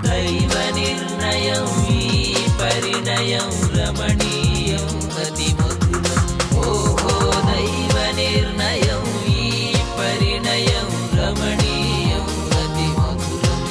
దైవ నిర్ణయం ఈ పరిణయం రమణీయం అతి మధురం. ఓహో దైవ నిర్ణయం ఈ పరిణయం రమణీయం అతి మధురం.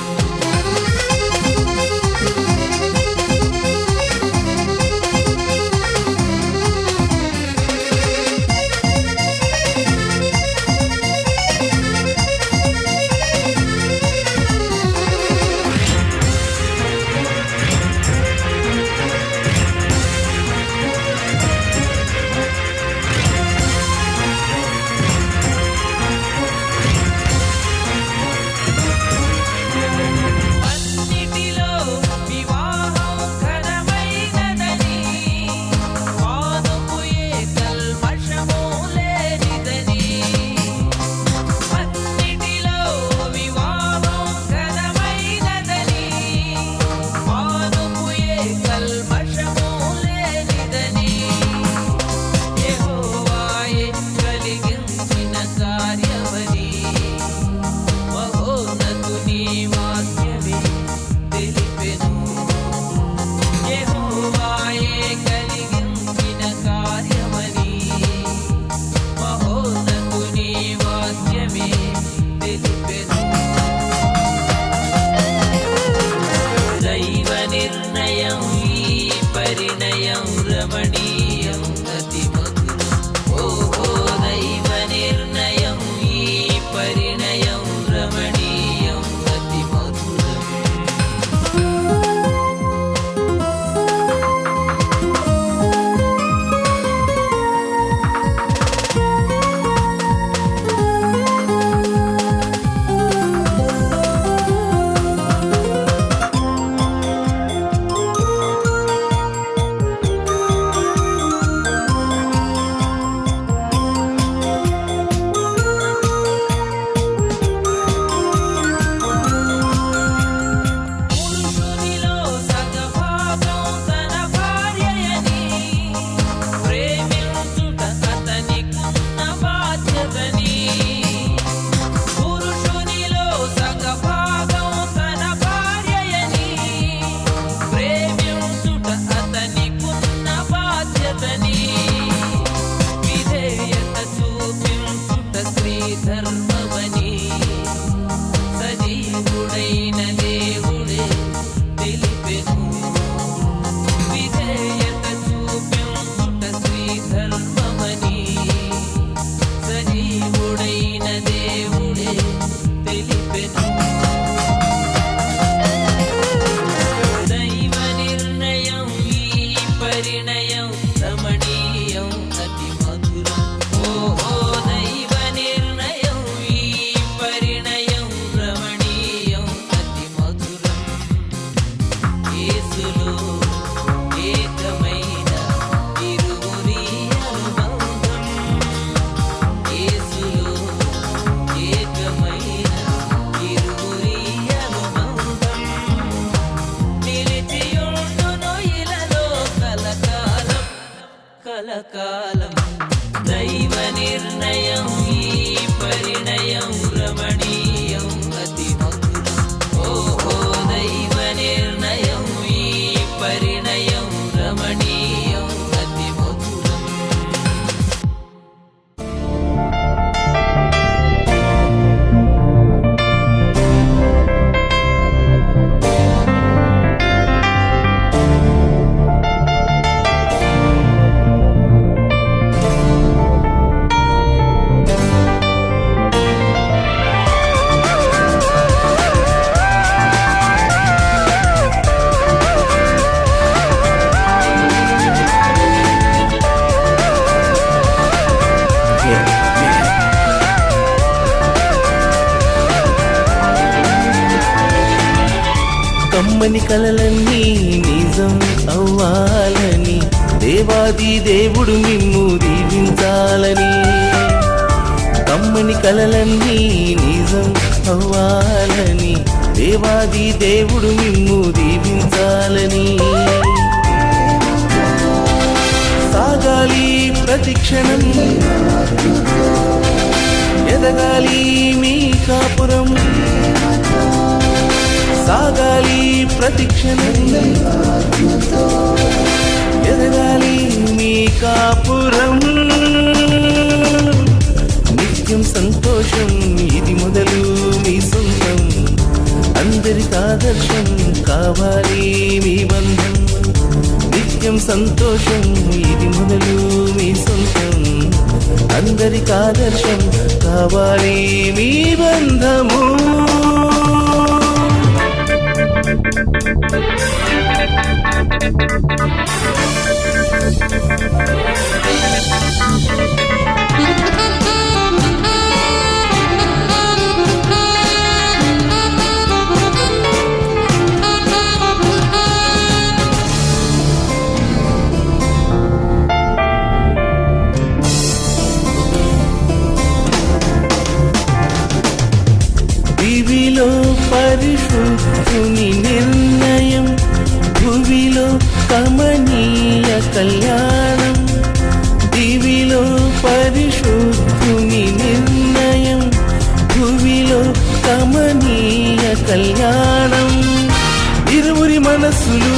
నిర్ణయం ఈ పరిణయం రమణీయం అతి మధురం. ఓహో దైవ నిర్ణయం ఈ పరిణయం రమణీయం అతి మధురం. ధర్మమని సజీవుడైన దేవుడే తెలిపెను. విధేయత చూపించుట శ్రీ ధర్మమని సజీవుడైన దేవుడే తెలిపెను. దైవ నిర్ణయం ఈ పరిణయం రమణీయం అతి మధురం. ఓహో దైవ నిర్ణయం ఈ పరిణయం రమణీయం అతి మధురం. యేసులో ఏకమైన ఇరువురి అనుబంధం. యేసులో ఏకమైన ఇరువురి అనుబంధం. నిలిచియుండును ఇలలో కలకాలం కలకాలం. దైవ నిర్ణయం ఈ పరిణయం రమణీయం అతి మధురం. ఓహో దైవ నిర్ణయం ఈ పరిణయం రమణీయం అతి మధురం. కమ్మని కలలన్నీ నిజం అవ్వాలని దేవాది దేవుడు మిమ్ము దీవించాలని. కమ్మని కలలన్నీ నిజం అవ్వాలని దేవాది దేవుడు మిమ్ము దీవించాలని. సాగాలి ప్రతిక్షణం ఎదగాలి మీ కాపురం. సాగాలి ప్రతిక్షణం ఎదగాలి మీ కాపురం నిత్యం సంతోషం ఇది మొదలు మీ సొంతం అందరికి ఆదర్శం కావాలి మీ బంధం నిత్యం సంతోషం ఇది మొదలు మీ సొంతం అందరికి ఆదర్శం కావాలి మీ బంధము దివిలో పరిశుద్ధుని నిర్ణయం భువిలో కమనీయ కళ్యాణం దివిలో పరిశుద్ధుని నిర్ణయం భువిలో కమనీయ కళ్యాణం ఇరువురి మనస్సులు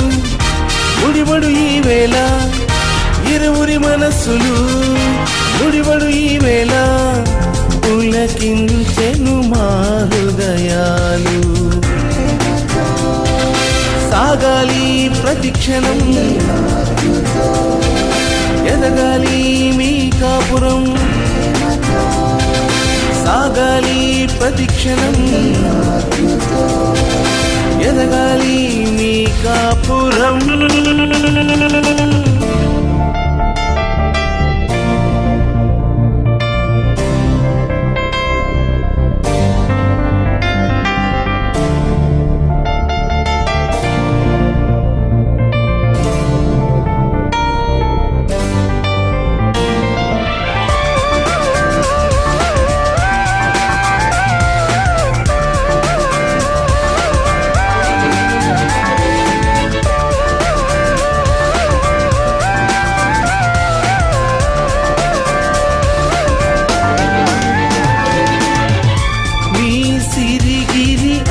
ముడిబడు ఈ వేళ ఇరువురి మనస్సులు ముడిబడు ఈ వేళ పులకించెను మా హృదయాలు సాగాలి ప్రతిక్షణం ఎదగాలి మీ కాపురం సాగాలి ప్రతిక్షణం ఎదగాలి మీ కాపురం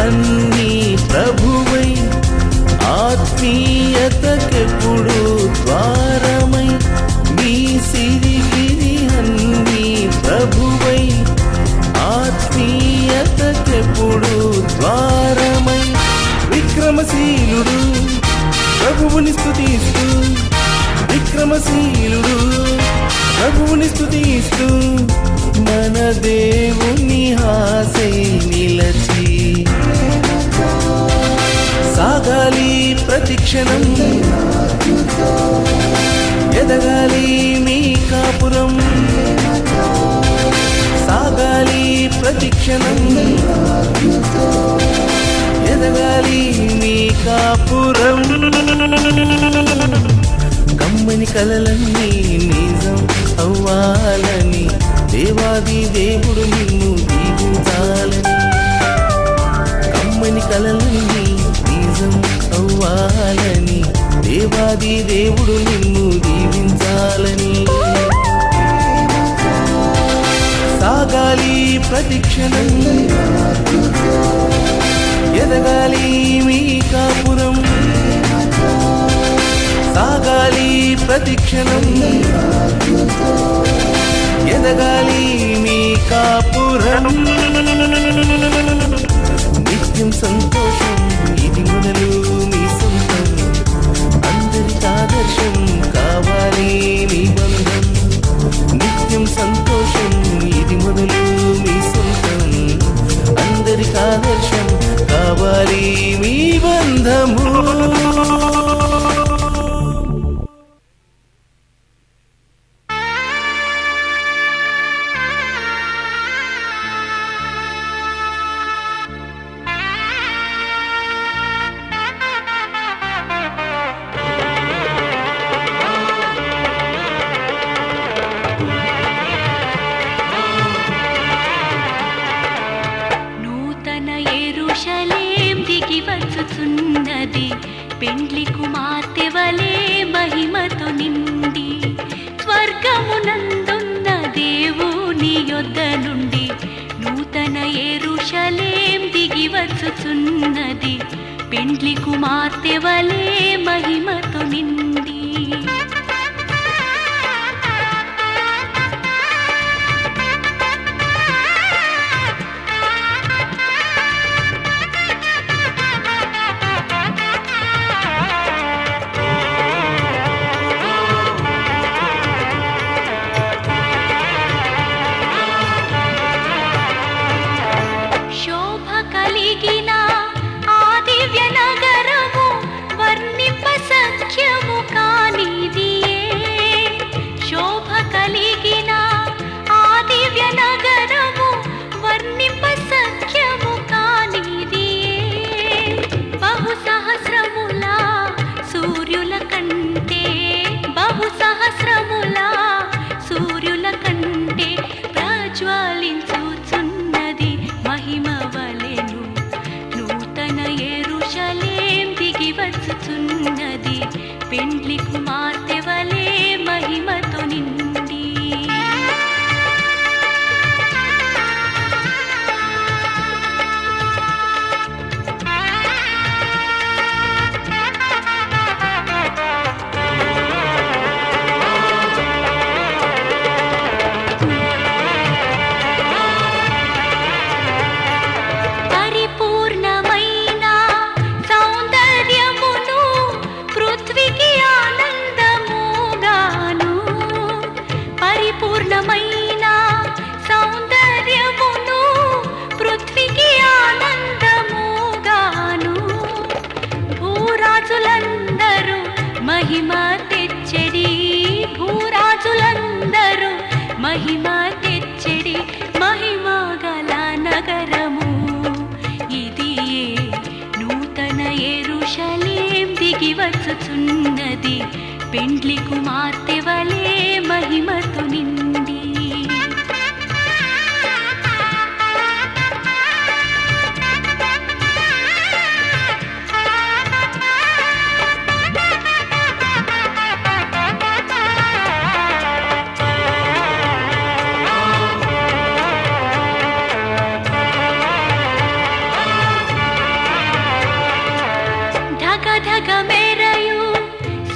అన్ని ప్రభువై ఆత్మీయతకెప్పుడు ద్వారమై మీ సిరిగిరి అన్ని ప్రభువై ఆత్మీయతకెప్పుడు ద్వారమై విక్రమశీలుడు ప్రభువుని స్తుతిస్తూ విక్రమశీలుడు ప్రభువుని స్తుతిస్తూ మన దేవుని ఆశై నిలచి సాగాలి ప్రతిక్షణం ఎదగాలి మీ కాపురం సాగాలి ప్రతిక్షణం ఎదగాలి మీ కాపురం కమ్మని కలలన్నీ నిజం అవ్వాలని దేవాది దేవుడు నిన్ను దీవించాలని కమ్మని కలలన్నీ నిజం అవ్వాలని దేవాది దేవుడు నిన్ను దీవించాలని సాగాలి ప్రతిక్షణం ఎదగాలి మీ కాపురం సాగాలి ప్రతిక్షణం ఎదగాలి మీ కాపురం నిత్యం సంతోషం ఇది మొదలు మీ సొంతం అందరికి ఆదర్శం కావాలి మీ బంధం నిత్యం సంతోషం ఇది మొదలు మీ సొంతం అందరికి ఆదర్శం కావాలి మీ బంధము పెండ్లి కుమార్తె వలే మహిమతో నిండి స్వర్గమునందున్న దేవుని యొద్ద నుండి నూతన యెరూషలేం దిగి వచ్చుచున్నది పెండ్లి కుమార్తె వలె మహిమతో నిండి. శోభ కలిగిన ఆ దివ్య నగరము వర్ణింప సఖ్యము కానిదియే. శోభ కలిగిన ఆ దివ్య నగరము వర్ణింప సఖ్యము కానిదియే. బహు సహస్రముల సూర్యుల కంటే, బహు సహస్రముల సూర్యుల కంటే ప్రజ్వలించుచున్నది మహిమ వలెను. నూతన యెరూషలేం దిగి వచ్చుచున్నది పెండ్లి కుమార్తె వలె మహిమతో నిండి. పరిపూర్ణమైన సౌందర్యమును పృథ్వీకి ఆనందముగాను, పరిపూర్ణమైన సౌందర్యమును పృథ్వీకి ఆనందముగాను. భూరాజులందరూ మహిమ తెచ్చెడి, భూరాజులందరూ మహిమ తెచ్చెడి మహిమ గల నగరము ఇదియే. నూతన యెరూషలేం దిగి వచ్చుచున్నది పెండ్లి కుమార్తె వలె మహిమతో నిండి. ధగ ధగ మెరయు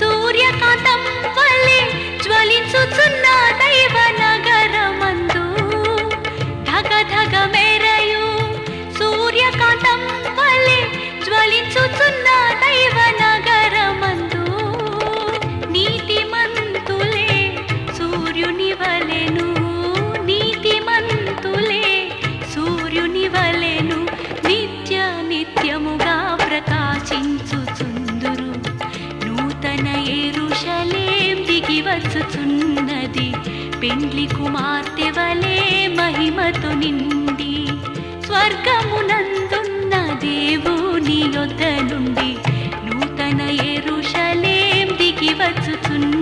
సూర్యకాంతం వలె జ్వలించుచున్న దైవ నగరమందు. ధగ ధగ మెరయు సూర్యకాంతం వలె జ్వలించుచున్న దైవ నగరమందు. నీతిమంతులే సూర్యుని వలెను, నీతిమంతులే సూర్యుని వలెను నిత్య నిత్యముగా ప్రకాశించుచుందురు. నూతన యెరూషలేం దిగి వచ్చుచున్నది పెండ్లి కుమార్తె వలె మహిమతో నిండి. స్వర్గమునందున్న దేవుని యొద్ద నుండి నూతన యెరూషలేం దిగి వచ్చుచున్నది